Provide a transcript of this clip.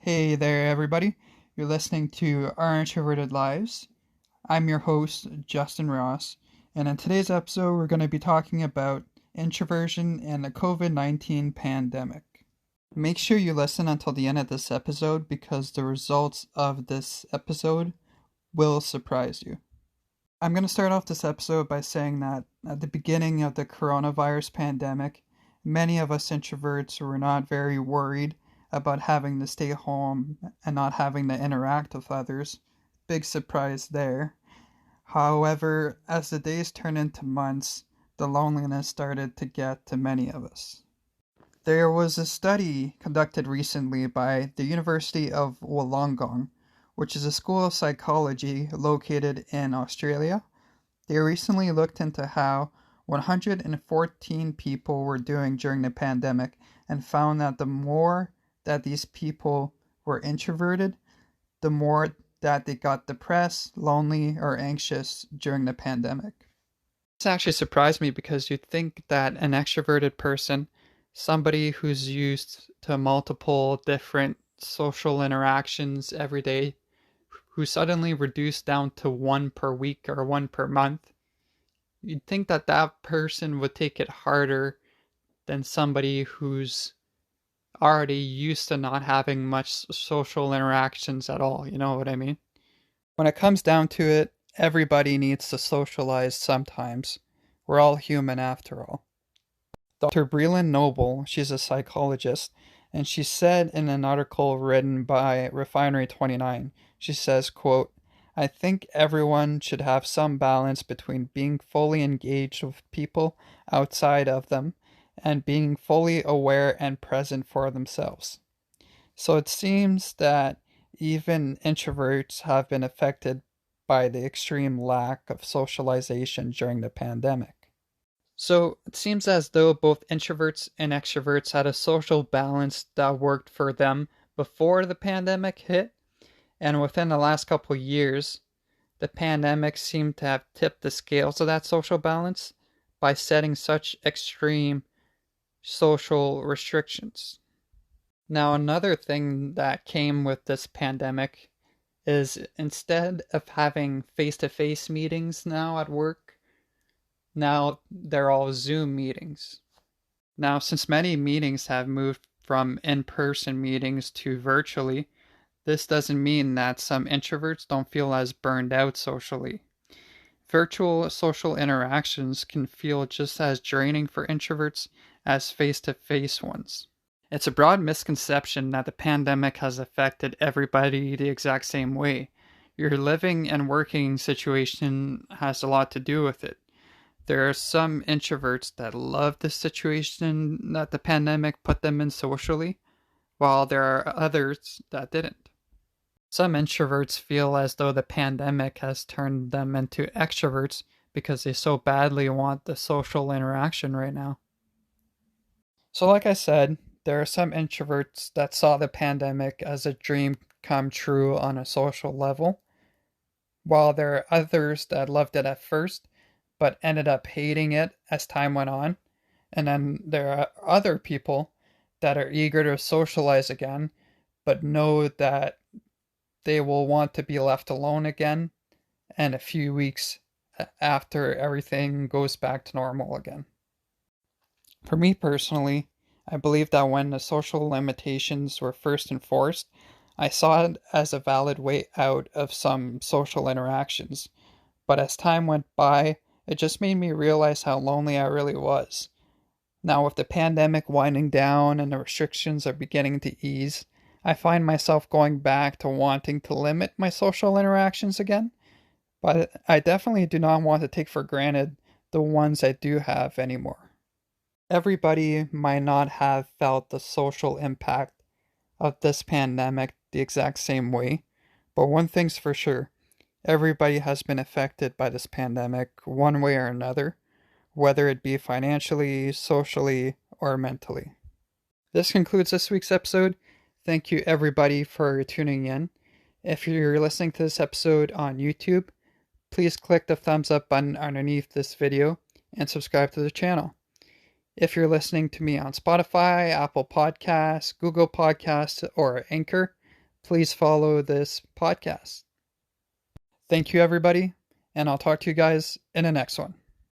Hey there, everybody. You're listening to Our Introverted Lives. I'm your host, Justin Ross, and in today's episode, we're going to be talking about introversion and the COVID-19 pandemic. Make sure you listen until the end of this episode because the results of this episode will surprise you. I'm going to start off this episode by saying that at the beginning of the coronavirus pandemic, many of us introverts were not very worried about having to stay home and not having to interact with others. Big surprise there. However, as the days turned into months, the loneliness started to get to many of us. There was a study conducted recently by the University of Wollongong, which is a school of psychology located in Australia. They recently looked into how 114 people were doing during the pandemic and found that the more that these people were introverted, the more that they got depressed, lonely, or anxious during the pandemic. This actually surprised me because you'd think that an extroverted person, somebody who's used to multiple different social interactions every day, who suddenly reduced down to one per week or one per month, you'd think that that person would take it harder than somebody who's already used to not having much social interactions at all. You know what I mean? When it comes down to it, everybody needs to socialize sometimes. We're all human after all. Dr. Breland Noble, she's a psychologist, and she said in an article written by Refinery29, she says, quote, "I think everyone should have some balance between being fully engaged with people outside of them and being fully aware and present for themselves." So it seems that even introverts have been affected by the extreme lack of socialization during the pandemic. So it seems as though both introverts and extroverts had a social balance that worked for them before the pandemic hit, and within the last couple of years, the pandemic seemed to have tipped the scales of that social balance by setting such extreme social restrictions. Now, another thing that came with this pandemic is instead of having face-to-face meetings now at work, now they're all Zoom meetings. Now, since many meetings have moved from in-person meetings to virtually, this doesn't mean that some introverts don't feel as burned out socially. Virtual social interactions can feel just as draining for introverts as face-to-face ones. It's a broad misconception that the pandemic has affected everybody the exact same way. Your living and working situation has a lot to do with it. There are some introverts that love the situation that the pandemic put them in socially, while there are others that didn't. Some introverts feel as though the pandemic has turned them into extroverts because they so badly want the social interaction right now. So like I said, there are some introverts that saw the pandemic as a dream come true on a social level, while there are others that loved it at first, but ended up hating it as time went on. And then there are other people that are eager to socialize again, but know that they will want to be left alone again and a few weeks after everything goes back to normal again. For me personally, I believe that when the social limitations were first enforced, I saw it as a valid way out of some social interactions. But as time went by, it just made me realize how lonely I really was. Now, with the pandemic winding down and the restrictions are beginning to ease, I find myself going back to wanting to limit my social interactions again, but I definitely do not want to take for granted the ones I do have anymore. Everybody might not have felt the social impact of this pandemic the exact same way, but one thing's for sure, everybody has been affected by this pandemic one way or another, whether it be financially, socially, or mentally. This concludes this week's episode. Thank you everybody for tuning in. If you're listening to this episode on YouTube, please click the thumbs up button underneath this video and subscribe to the channel. If you're listening to me on Spotify, Apple Podcasts, Google Podcasts, or Anchor, please follow this podcast. Thank you, everybody, and I'll talk to you guys in the next one.